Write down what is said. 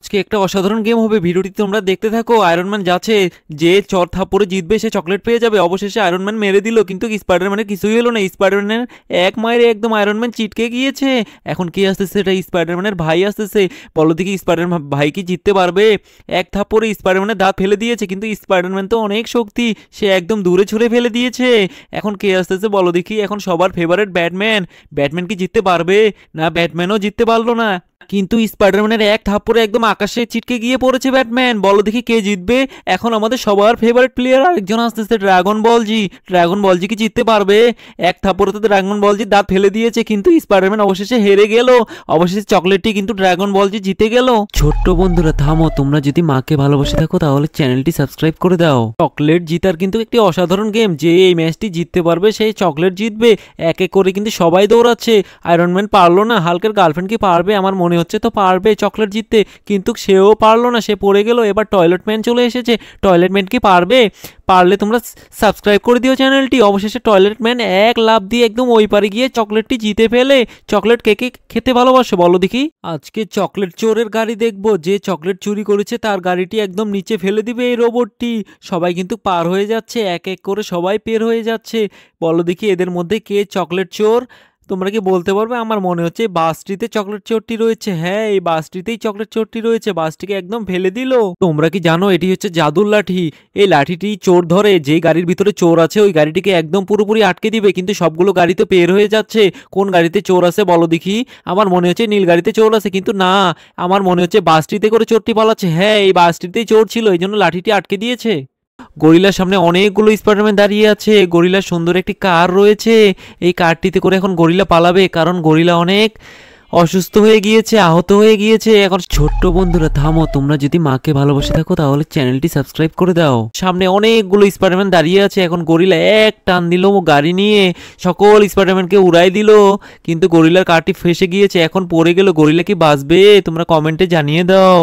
আজকে একটা অসাধারণ গেম হবে, ভিডিওটি তোমরা দেখতে থাকো। আয়রন ম্যান যাচ্ছে, যে চর থাপ্পড়ে জিতবে সে চকলেট পেয়ে যাবে। অবশেষে আয়রন ম্যান মেরে দিল, কিন্তু স্পাইডারম্যানের কিছুই হলো না। স্পাইডারম্যানের এক মায়ের একদম আয়রন ম্যান চিটকে গিয়েছে। এখন কে আসতেছে? এটা স্পাইডারম্যানের ভাই আসতেছে। বলো দেখি স্পাইডারম্যান ভাই কি জিততে পারবে? এক থাপ্পড়ে স্পাইডারম্যানের দাঁত ফেলে দিয়েছে, কিন্তু স্পাইডারম্যান তো অনেক শক্তি, সে একদম দূরে ছুঁড়ে ফেলে দিয়েছে। এখন কে আসতেছে বলো দেখি? এখন সবার ফেভারিট ব্যাটম্যান। ব্যাটম্যান কি জিততে পারবে? না, ব্যাটম্যানও জিততে পারলো না, কিন্তু স্পাইডারম্যানের এক থাপ্পড়ে একদম আকাশে চিটকে গিয়ে পড়েছে ব্যাটম্যান। বলো দেখি কে জিতবে? এখন আমাদের সবার ফেভারিট প্লেয়ার আরেকজন আসতেছে, ড্রাগন বল জি। ড্রাগন বল জি কি জিততে পারবে? এক থাপ্পড়ে তো ড্রাগন বল জি দাঁত ফেলে দিয়েছে, কিন্তু স্পাইডারম্যান অবশেষে হেরে গেল। অবশেষে চকলেটটি কিন্তু ড্রাগন বল জি জিতে গেল। ছোট্ট বন্ধুরা থামো, তোমরা যদি মাকে ভালোবাসে থাকো তাহলে চ্যানেলটি সাবস্ক্রাইব করে দাও। চকলেট জিতার কিন্তু একটি অসাধারণ গেম, যে এই ম্যাচটি জিততে পারবে সেই চকলেট জিতবে। এক এক করে কিন্তু সবাই দৌড়াচ্ছে। আয়রন ম্যান পারলো না, হাল্কের গার্লফ্রেন্ড কি পারবে? আমার মনে হচ্ছে তো পারবে চকলেট জিততে, কিন্তু সেও পারলো না, সে পড়ে গেল। এবার টয়লেট ম্যান চলে এসেছে, টয়লেট ম্যান কি পারবে? পারলে তোমরা সাবস্ক্রাইব করে দিও চ্যানেলটি। অবশেষে টয়লেট ম্যান এক লাফ দিয়ে একদম ওই পারে গিয়ে চকলেটটি জিতে ফেলে। চকলেট কে কে খেতে ভালোবাসো বলো দেখি? আজকে চকলেট চোরের গাড়ি দেখবো, যে চকলেট চুরি করেছে তার গাড়িটি একদম নিচে ফেলে দিবে এই রোবটটি। সবাই কিন্তু পার হয়ে যাচ্ছে, এক এক করে সবাই বের হয়ে যাচ্ছে। বলো দেখি এদের মধ্যে কে চকলেট চোর? তোমরা কি বলতে পারবে? আমার মনে হচ্ছে বাসটিতে চকলেট চোরটি রয়েছে। হ্যাঁ, এই বাসটিতেই চকলেট চোরটি রয়েছে, বাসটিকে একদম ফেলে দিল। তোমরা কি জানো এটি হচ্ছে জাদুর লাঠি? এই লাঠিটি চোর ধরে, যে গাড়ির ভিতরে চোর আছে ওই গাড়িটিকে একদম পুরোপুরি আটকে দিবে, কিন্তু সবগুলো গাড়ি তো বের হয়ে যাচ্ছে। কোন গাড়িতে চোর আছে বলো দেখি? আমার মনে হচ্ছে নীল গাড়িতে চোর আছে, কিন্তু না, আমার মনে হচ্ছে বাসটিতে করে চোরটি পালাচ্ছে। হ্যাঁ, এই বাসটিতেই চোর ছিল, এই জন্য লাঠিটি আটকে দিয়েছে। গরিলার সামনে অনেকগুলো স্পাইডারম্যান দাঁড়িয়ে আছে। গরিলার সুন্দর একটি কার রয়েছে, এই কারটিতে করে এখন গরিলা পালাবে, কারণ গরিলা অনেক অসুস্থ হয়ে গিয়েছে, আহত হয়ে গিয়েছে। এখন ছোট্ট বন্ধুরা থামো, তোমরা যদি মাকে ভালোবাসে থাকো তাহলে চ্যানেলটি সাবস্ক্রাইব করে দাও। সামনে অনেকগুলো স্পাইডারম্যান দাঁড়িয়ে আছে, এখন গরিলা এক টান দিল গাড়ি নিয়ে, সকল স্পাইডারম্যানকে উড়াই দিল, কিন্তু গরিলার কারটি ফেসে গিয়েছে, এখন পড়ে গেল। গরিলা কি বাঁচবে? তোমরা কমেন্টে জানিয়ে দাও।